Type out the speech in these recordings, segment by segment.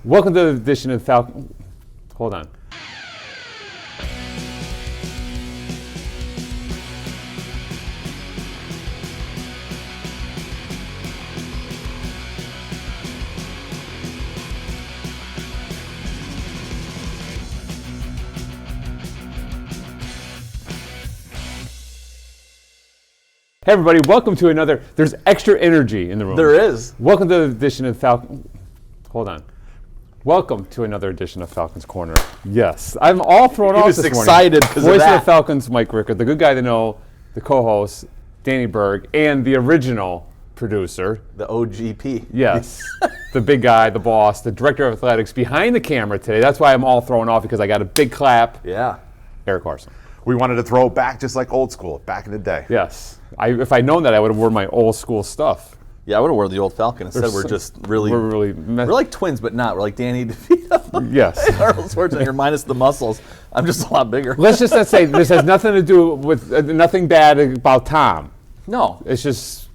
Welcome to the edition of Falcons. Hold on. Hey everybody, welcome to another, there's extra energy in the room. There is. Welcome to the edition of Falcons. Hold on. Welcome to another edition of Falcons Corner. Yes, I'm all thrown off this morning. He was excited because of Voice that. of the Falcons, Mike Rickert, the good guy to know, the co-host, Danny Berg, and the original producer. The OGP. Yes, the big guy, the boss, the director of athletics behind the camera today. That's why I'm all thrown off, because I got a big clap. Yeah. Erik Larson. We wanted to throw back just like old school, back in the day. Yes. If I'd known that, I would have worn my old school stuff. Yeah, I would have worn the old Falcon. Instead, we're like twins, but not. We're like Danny DeVito. Yes. Arnold Schwarzenegger minus the muscles. I'm just a lot bigger. Let's just not say this has nothing to do with nothing bad about Tom. No. It's just,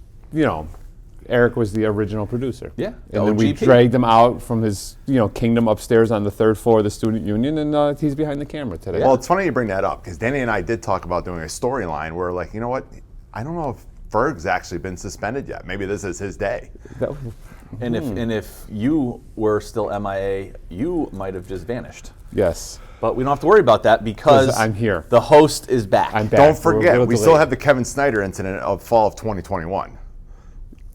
Erik was the original producer. Yeah. And then we dragged him out from his, kingdom upstairs on the third floor of the student union, and he's behind the camera today. Well, it's funny you bring that up, because Danny and I did talk about doing a storyline where, like, you know what? I don't know if Berg's actually been suspended yet. Maybe this is his day. And if you were still MIA, you might have just vanished. Yes. But we don't have to worry about that because I'm here. The host is back. I'm back. Don't forget, we still have the Kevin Snyder incident of fall of 2021.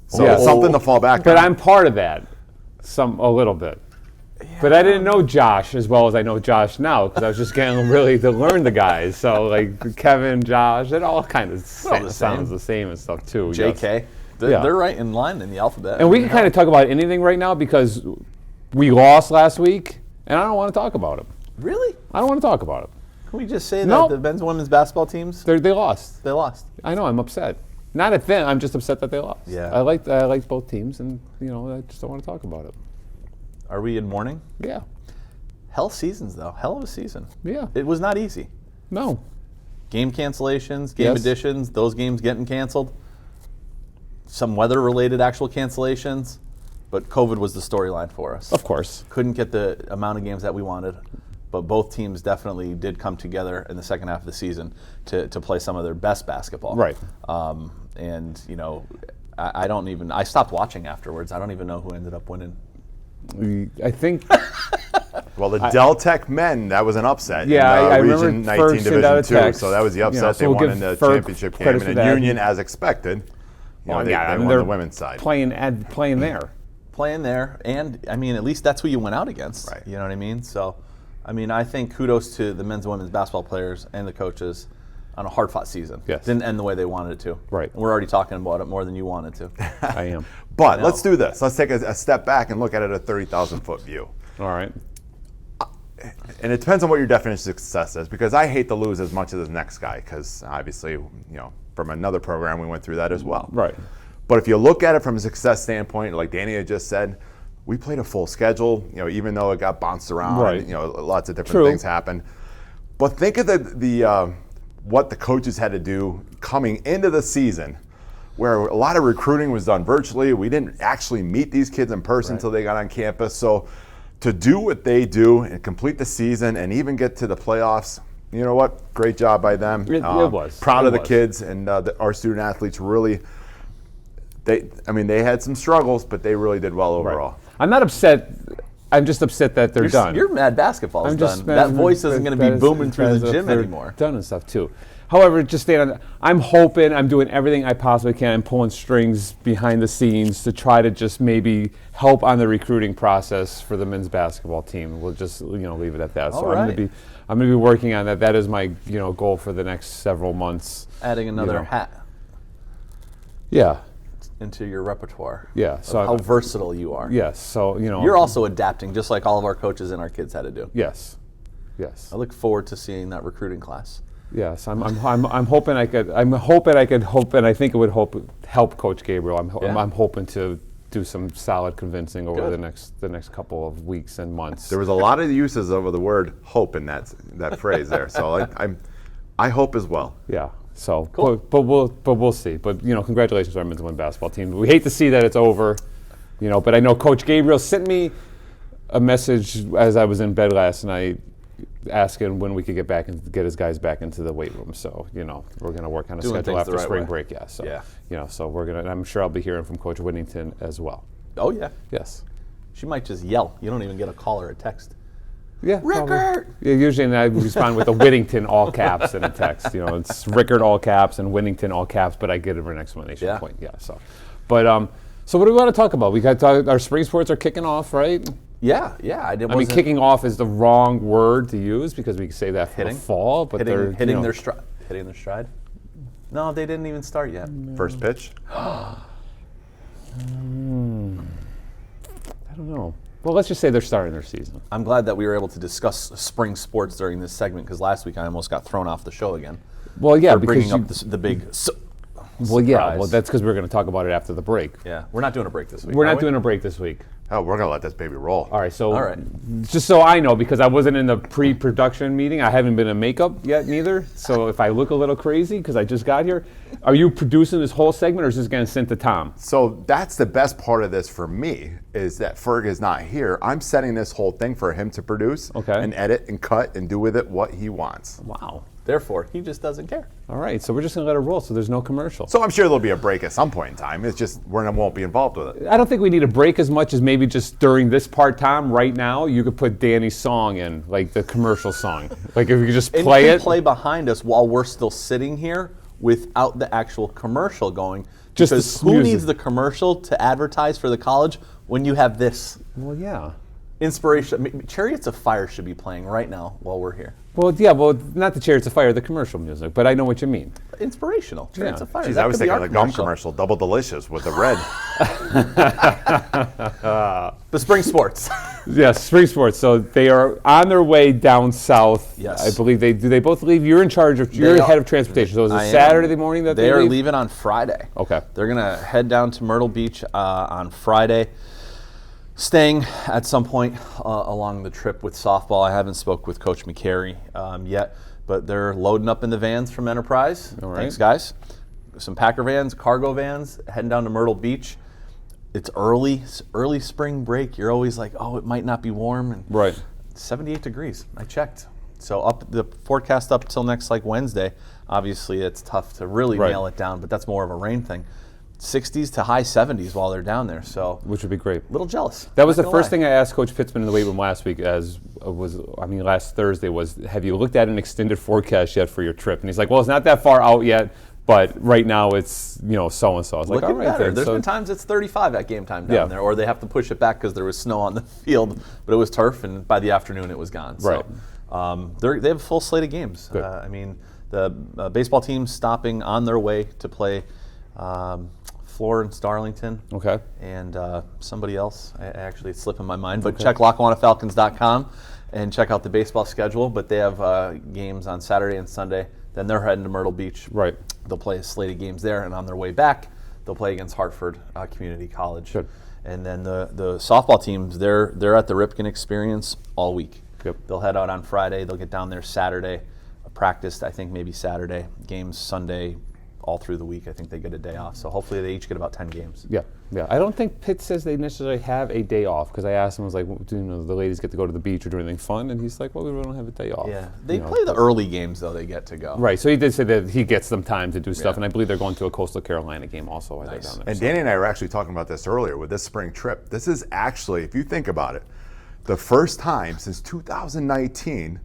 So Yeah. it's something to fall back on. But I'm part of that, a little bit. Yeah. But I didn't know Josh as well as I know Josh now, because I was just getting really to learn the guys. So like Kevin, Josh, it all kind of sounds the same and stuff too. JK. Yes. They're right in line in the alphabet. And we can kind of talk about anything right now because we lost last week, and I don't want to talk about it. Really? I don't want to talk about it. Can we just say that the men's and women's basketball teams? They lost. They lost. I know. I'm upset. Not at them. I'm just upset that they lost. Yeah. I liked both teams, and I just don't want to talk about it. Are we in mourning? Yeah. Hell seasons though. Hell of a season. Yeah. It was not easy. No. Game cancellations, game additions, those games getting canceled. Some weather-related actual cancellations, but COVID was the storyline for us. Of course. Couldn't get the amount of games that we wanted, but both teams definitely did come together in the second half of the season to play some of their best basketball. Right. I stopped watching afterwards. I don't even know who ended up winning. I think. Well, the Del Tech men, that was an upset. Yeah, in I Region remember 19 Division 2. Tech. So that was the upset. So they we'll won give in the Ferg championship game. credit for And that. Union, as expected, they won on the women's side. Playing there. Playing there, and I mean, at least that's who you went out against. Right. You know what I mean? So, I mean, I think kudos to the men's and women's basketball players and the coaches on a hard-fought season. Yes. Didn't end the way they wanted it to. Right. And we're already talking about it more than you wanted to. I am. But let's do this. Let's take a step back and look at it at a 30,000-foot view. All right. And it depends on what your definition of success is, because I hate to lose as much as the next guy, because obviously, from another program, we went through that as well. Right. But if you look at it from a success standpoint, like Danny had just said, we played a full schedule, even though it got bounced around, right. Lots of different things happened. But think of the what the coaches had to do coming into the season, where a lot of recruiting was done virtually. We didn't actually meet these kids in person until they got on campus. So to do what they do and complete the season and even get to the playoffs, you know what? Great job by them. It was. Proud it of the was. kids, and our student athletes really, they had some struggles, but they really did well overall. Right. I'm not upset. I'm just upset that they're done. You're mad basketball's done. Mad that voice isn't going to be booming through the gym anymore. Done and stuff too. However, just staying on. I'm hoping. I'm doing everything I possibly can. I'm pulling strings behind the scenes to try to just maybe help on the recruiting process for the men's basketball team. We'll just leave it at that. All so right. I'm gonna be working on that. That is my goal for the next several months. Adding another hat. Yeah. Into your repertoire. Yeah. So how versatile you are. Yes. So You're also adapting, just like all of our coaches and our kids had to do. Yes. Yes. I look forward to seeing that recruiting class. Yes, I'm hoping I could. I'm hoping I could hope, and I think it would help Coach Gabriel. I'm hoping to do some solid convincing over the next couple of weeks and months. There was a lot of uses of the word hope in that phrase there. So I hope as well. Yeah. So, cool. but we'll see. But congratulations to our men's and women's basketball team. We hate to see that it's over, but I know Coach Gabriel sent me a message as I was in bed last night asking when we could get back and get his guys back into the weight room. So, we're going to work on a Doing schedule things after the right spring way. break. Yeah. So, Yeah. so we're going to, I'm sure I'll be hearing from Coach Whittington as well. Oh, yeah. Yes. She might just yell. You don't even get a call or a text. Yeah. Rickert! Yeah, usually I respond with a Whittington all caps in a text. It's Rickert all caps and Whittington all caps, but I get an explanation point. Yeah. So, but so what do we want to talk about? We got our spring sports are kicking off, right? Yeah. I mean, kicking off is the wrong word to use because we say that for the fall, but they're hitting their stride. Hitting their stride. No, they didn't even start yet. First pitch? I don't know. Well, let's just say they're starting their season. I'm glad that we were able to discuss spring sports during this segment because last week I almost got thrown off the show again. Well, yeah, for because bringing up the big well, yeah, surprise. well, that's because we're going to talk about it after the break. Yeah, we're not doing a break this week. We're are not we? doing a break this week. Oh, we're going to let this baby roll. All right, so All right. just so I know, because I wasn't in the pre-production meeting, I haven't been in makeup yet neither. So if I look a little crazy because I just got here, are you producing this whole segment or is this going to send to Tom? So that's the best part of this for me is that Ferg is not here. I'm setting this whole thing for him to produce and edit and cut and do with it what he wants. Wow. Therefore, he just doesn't care. All right, so we're just going to let it roll so there's no commercial. So I'm sure there'll be a break at some point in time. It's just we won't be involved with it. I don't think we need a break as much as maybe just during this part, Tom, right now, you could put Danny's song in, like the commercial song. Like if you could just play and you it. can play behind us while we're still sitting here without the actual commercial going. Just because the who music. needs the commercial to advertise for the college when you have this? Well, yeah. Inspiration. I mean, Chariots of Fire should be playing right now while we're here. Well, yeah, well, not the Chariots of Fire, the commercial music, but I know what you mean. Inspirational. Chariots of Fire. Jeez, That I was could be thinking our of the gum commercial, Double Delicious with the red. The spring sports. Yes, spring sports. So they are on their way down south. Yes. I believe they both leave. You're in charge of, you're head of transportation. So is I it am. Saturday morning that They are leave? leaving on Friday. Okay. They're going to head down to Myrtle Beach on Friday, staying at some point along the trip with softball. I haven't spoke with Coach McCary yet, but they're loading up in the vans from Enterprise. All right. Thanks, guys. Some Packer vans, cargo vans, heading down to Myrtle Beach. It's early spring break. You're always like, oh, it might not be warm. And Right. 78 degrees. I checked. So up the forecast up till next Wednesday. Obviously, it's tough to really Right. nail it down, but that's more of a rain thing. 60s to high 70s while they're down there. So Which would be great. a little jealous. That was Not the gonna first lie. thing I asked Coach Pitzman in the weight room last week, last Thursday was, have you looked at an extended forecast yet for your trip? And he's like, well, it's not that far out yet, but right now it's, so-and-so. I was like, all Looking right better. then. There's So- been times it's 35 at game time down Yeah. there, or they have to push it back because there was snow on the field, but it was turf, and by the afternoon it was gone. Right. So they have a full slate of games. Good. I mean, the baseball team's stopping on their way to play Florence Darlington. Okay. And somebody else, actually it's slipping my mind, but check LackawannaFalcons.com and check out the baseball schedule. But they have games on Saturday and Sunday. Then they're heading to Myrtle Beach. Right. They'll play a slate of games there, and on their way back, they'll play against Hartford Community College. Good. And then the softball teams, they're at the Ripken Experience all week. Yep. They'll head out on Friday. They'll get down there Saturday, practice, I think maybe Saturday, games Sunday, all through the week. I think they get a day off. So hopefully they each get about 10 games. Yeah. I don't think Pitt says they necessarily have a day off because I asked him, I was like, do the ladies get to go to the beach or do anything fun? And he's like, well, we don't have a day off. Yeah, they play the early games, though, they get to go. Right, so he did say that he gets some time to do stuff, and I believe they're going to a Coastal Carolina game also while they're down there. And Danny and I were actually talking about this earlier with this spring trip. This is actually, if you think about it, the first time since 2019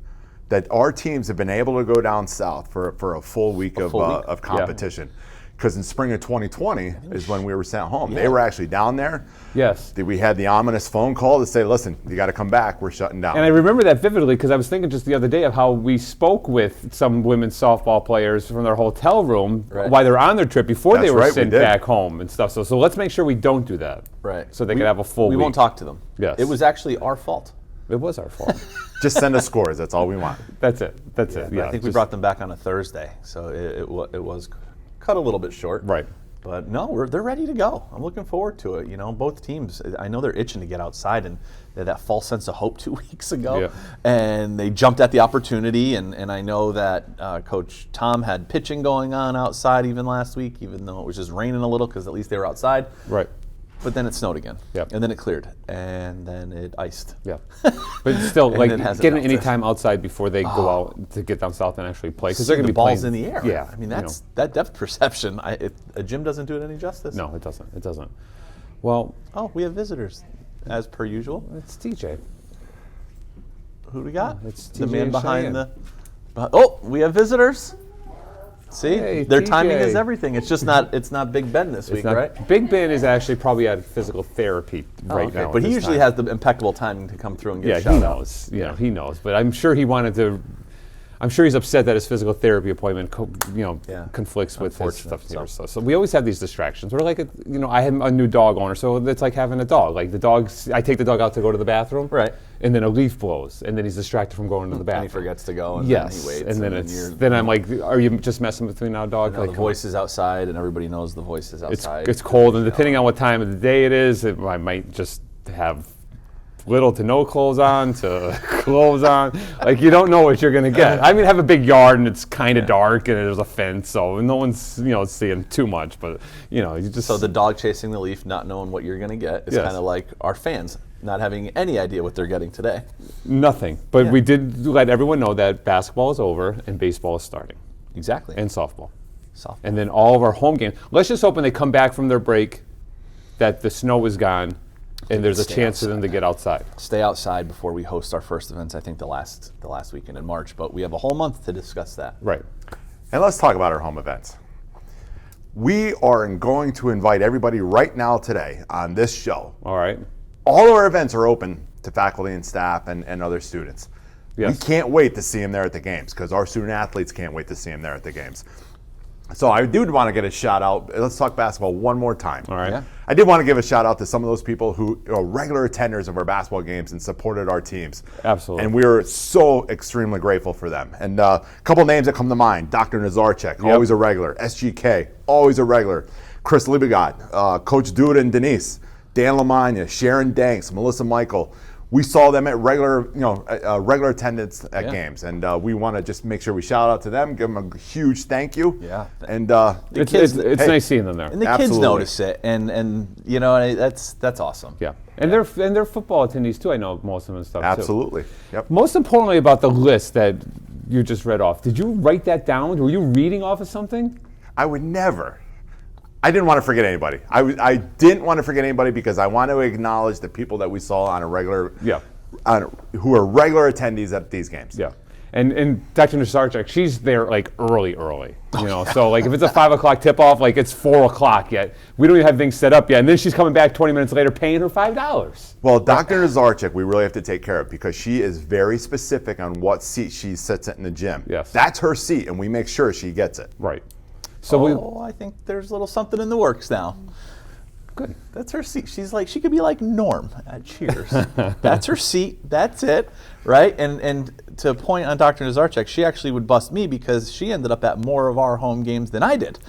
that our teams have been able to go down south for a full week of competition. Because in spring of 2020 is when we were sent home. They were actually down there. Yes. We had the ominous phone call to say, listen, you got to come back. We're shutting down. And I remember that vividly because I was thinking just the other day of how we spoke with some women's softball players from their hotel room while they're on their trip before they were sent back home and stuff. So let's make sure we don't do that. Right. So they can have a full week. We won't talk to them. Yes. It was actually our fault. It was our fault. Just send us scores. That's all we want. That's it. Yeah, I think we brought them back on a Thursday, so it was cut a little bit short. Right. But no, they're ready to go. I'm looking forward to it. Both teams, I know they're itching to get outside, and they had that false sense of hope 2 weeks ago, and they jumped at the opportunity. And I know that Coach Tom had pitching going on outside even last week, even though it was just raining a little, because at least they were outside. Right. But then it snowed again. Yep. And then it cleared. And then it iced. Yeah. But still, And like, it hasn't getting any melted. time outside before they go out to get down south and actually play. Because they're going to the be balls playing. in the air. Yeah. I mean, that depth perception. A gym doesn't do it any justice. No, it doesn't. It doesn't. Well, Oh, we have visitors, as per usual. it's TJ. Who do we got? It's the TJ man and behind Cheyenne. Oh, we have visitors. See, Hey, their timing is TJ. everything. It's just not. It's not Big Ben this week, Not- right? Big Ben is actually probably at physical therapy right Okay, now. but at he this usually time. has the impeccable timing to come through and get Yeah, a he shout out. knows. Yeah, he knows. But I'm sure he wanted to. I'm sure he's upset that his physical therapy appointment, Yeah. conflicts with his Unfortunate, stuff here. so. So we always have these distractions. We're like, I have a new dog owner, so it's like having a dog. Like the dogs, I take the dog out to go to the bathroom, Right. and then a leaf blows, and then he's distracted from going to the bathroom. And he forgets to go, and Yes, then he waits, and then you're. then I'm like, are you just messing with me now, dog? Now Like, the come on. voice is outside, and everybody knows the voice is outside. It's cold, and depending on what time of the day it is, I might just have little to no clothes on to clothes on. Like, you don't know what you're going to get. I mean, I have a big yard, and it's kind of dark, and there's a fence, so no one's, seeing too much, but, you just... So the dog chasing the leaf, not knowing what you're going to get, is Yes. kind of like our fans not having any idea what they're getting today. Nothing. But Yeah. we did let everyone know that basketball is over and baseball is starting, Exactly. and softball. Softball. And then all of our home games. Let's just hope when they come back from their break that the snow is gone, and there's a Stay chance for them to get outside. Stay outside before we host our first events. I think the last weekend in March, but we have a whole month to discuss that. Right. And let's talk about our home events. We are going to invite everybody right now today on this show. All right. All of our events are open to faculty and staff and other students. Yes. We can't wait to see them there at the games because our student athletes can't wait to see them there at the games. So I do want to get a shout out. Let's talk basketball one more time. All right. Yeah. I did want to give a shout out to some of those people who are regular attenders of our basketball games and supported our teams. Absolutely. And we are so extremely grateful for them. And a couple names that come to mind: Dr. Nazarchek, always a regular. SGK, always a regular. Chris Liebegot, Coach Duda and Denise, Dan Lamagna, Sharon Danks, Melissa Michael. We saw them at regular attendance at Yeah. games, and we want to just make sure we shout out to them, give them a huge thank you. Yeah. And It's kids- it's hey. nice seeing them there. And the Absolutely. kids notice it, and that's awesome. Yeah, and they're football attendees too. I know most of them and stuff absolutely, yep. too. Most importantly, about the list that you just read off, did you write that down? Were you reading off of something? I would never. I didn't want to forget anybody. I didn't want to forget anybody because I want to acknowledge the people that we saw on a regular, Yeah. who are regular attendees at these games. Yeah, and Dr. Nazarchek, she's there like early. So like if it's a 5 o'clock tip off, like it's 4 o'clock yet. We don't even have things set up yet, and then she's coming back 20 minutes later, paying her $5. Well, Dr. Nazarchek, we really have to take care of because she is very specific on what seat she sits in the gym. Yes. That's her seat, and we make sure she gets it. Right. So I think there's a little something in the works now. good. That's her seat. She could be like Norm at Cheers. That's her seat. That's it, right? And to point on Dr. Nazarchek, she actually would bust me because she ended up at more of our home games than I did.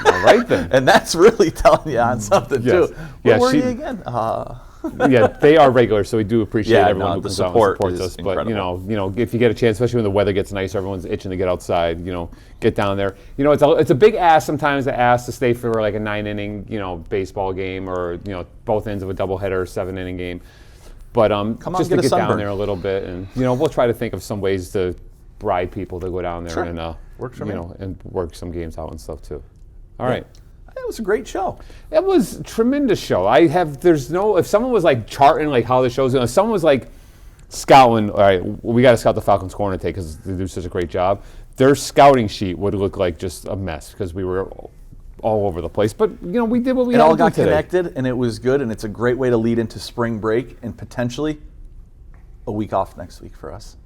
All right then. And that's really telling you on something Yes. too. Yeah, Where were she- you again? Yeah, they are regular, so we do appreciate Yeah, everyone no, who the comes out and support supports is us. But incredible. if you get a chance, especially when the weather gets nice, everyone's itching to get outside. Get down there. It's a big ask sometimes to ask to stay for like a 9-inning baseball game or both ends of a doubleheader 7-inning game. But Come on, just get to a get down sunburn. there a little bit, and we'll try to think of some ways to bribe people to go down there Sure. and Works for me. and work some games out and stuff too. All right. It was a great show. It was a tremendous show. If someone was like charting like how the show's going, if someone was like scouting, all right, we got to scout the Falcons corner today because they do such a great job. Their scouting sheet would look like just a mess because we were all over the place. But we did what we It had all to do got today. connected, and it was good, and it's a great way to lead into spring break and potentially a week off next week for us.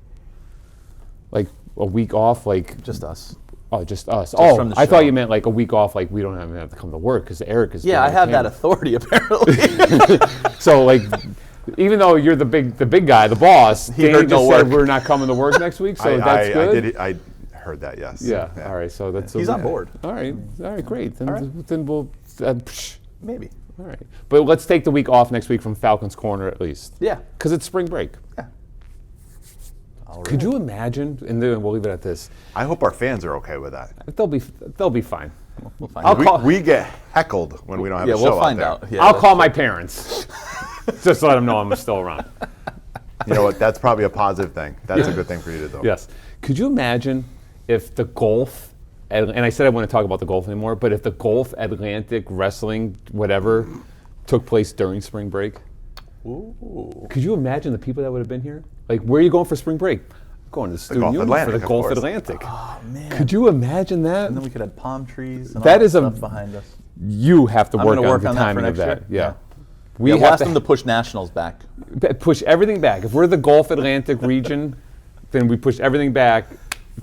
Like a week off, like Just us. oh, just us. from the I thought show. you meant like a week off, like we don't even have to come to work because Erik is. Yeah, doing I the have that camera. authority apparently. So like, even though you're the big guy, the boss, He Danny heard no just said work. we're not coming to work next week. So that's good. I heard that, yes. Yeah. All right. So that's He's on board. All right. Great. Then, right. then we'll. Maybe. All right. But let's take the week off next week from Falcons Corner at least. Yeah. Because it's spring break. All Could right. you imagine? And then we'll leave it at this. I hope our fans are okay with that. They'll be fine. We'll find out. We get heckled when we don't have Yeah, a show we'll find out there. out. Yeah, I'll that's call true. my parents. Just to let them know I'm still around. You know what? That's probably a positive thing. That's a good thing for you to do. Yes. Could you imagine if the golf, and I said I wouldn't talk about the golf anymore, but if the golf, Atlantic, wrestling, whatever, took place during spring break? Ooh. Could you imagine the people that would have been here? Like, where are you going for spring break? I'm going to the Student Golf Union Atlantic, for the of Golf course. Atlantic. Oh, man. Could you imagine that? And then we could have palm trees and That all that is a- stuff behind us. You have to I'm work gonna on work the on that for timing of next that. year. Yeah. Yeah. We We'll have ask to them to push nationals back. push everything back. If we're the Gulf Atlantic region, then we push everything back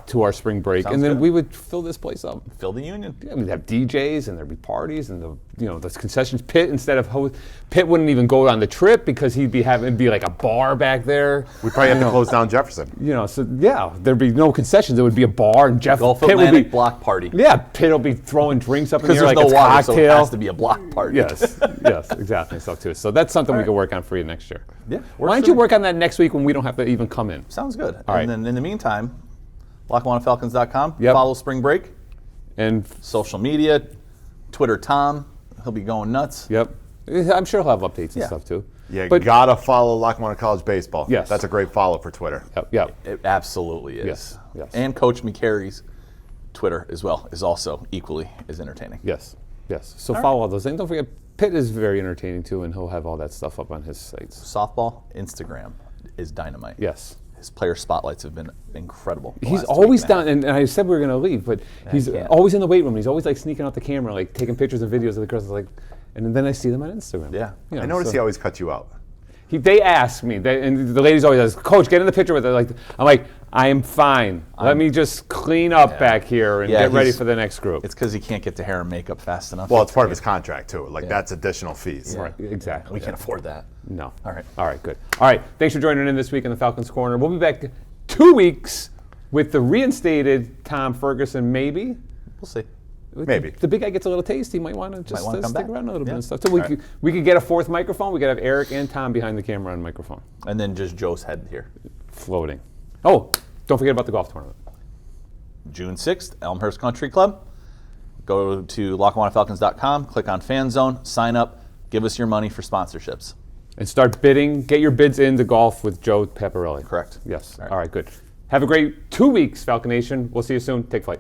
to our spring break, Sounds and then good. we would fill this place up. Fill the union. Yeah, we'd have DJs, and there'd be parties, and the concessions. Pitt instead of Pitt wouldn't even go on the trip because he'd be having it'd be like a bar back there. We probably have to close down Jefferson. So yeah, there'd be no concessions. It would be a bar, and Gulf Pitt Atlantic would be block party. yeah. Pitt will be throwing drinks up in the Because air there's like no it's water, so it cocktail. has to be a block party. Yes, yes, exactly. So that's something we can work on for you next year. Yeah. Why don't you work on that next week when we don't have to even come in? Sounds good. All right. And then in the meantime, LackawanaFalcons.com. Yep. Follow Spring Break. And Social media, Twitter Tom. He'll be going nuts. yep, I'm sure he'll have updates and Yeah. stuff too. You But- gotta follow Lackawanna College Baseball. Yes. That's a great follow for Twitter. Yep. It absolutely is. Yes, yes. And Coach McCary's Twitter as well is also equally as entertaining. Yes. So follow all those things. Don't forget, Pitt is very entertaining too, and he'll have all that stuff up on his sites. Softball, Instagram is dynamite. Yes. His player spotlights have been incredible. the He's last always week and a half. down, and I said we were going to leave, but he's can't. always in the weight room. He's always like sneaking out the camera, like taking pictures and videos of the girls, like, and then I see them on Instagram. Yeah. You know, I notice so- he always cuts you out. They ask me, and the ladies always ask, Coach, get in the picture with it. Like, I'm like, I am fine. Let me just clean up back here and Yeah, get ready he's- for the next group. It's because he can't get to hair and makeup fast enough. Well, it's part of his contract too. Like Yeah. that's additional fees. Right, exactly. We can't afford that. No. All right. All right, good. All right, thanks for joining in this week in the Falcons Corner. We'll be back 2 weeks with the reinstated Tom Ferguson, maybe. We'll see. Maybe. The big guy gets a little taste. He might want to just wanna come stick back. around a little bit Yeah. and stuff. So we could get a fourth microphone. We could have Erik and Tom behind the camera on microphone, And then just Joe's head here. floating. Oh, don't forget about the golf tournament. June 6th, Elmhurst Country Club. Go to LackawannaFalcons.com, click on Fan Zone, sign up, give us your money for sponsorships. And start bidding. Get your bids into golf with Joe Paparelli. Correct. Yes. All right. All right, good. Have a great 2 weeks, Falcon Nation. We'll see you soon. Take flight.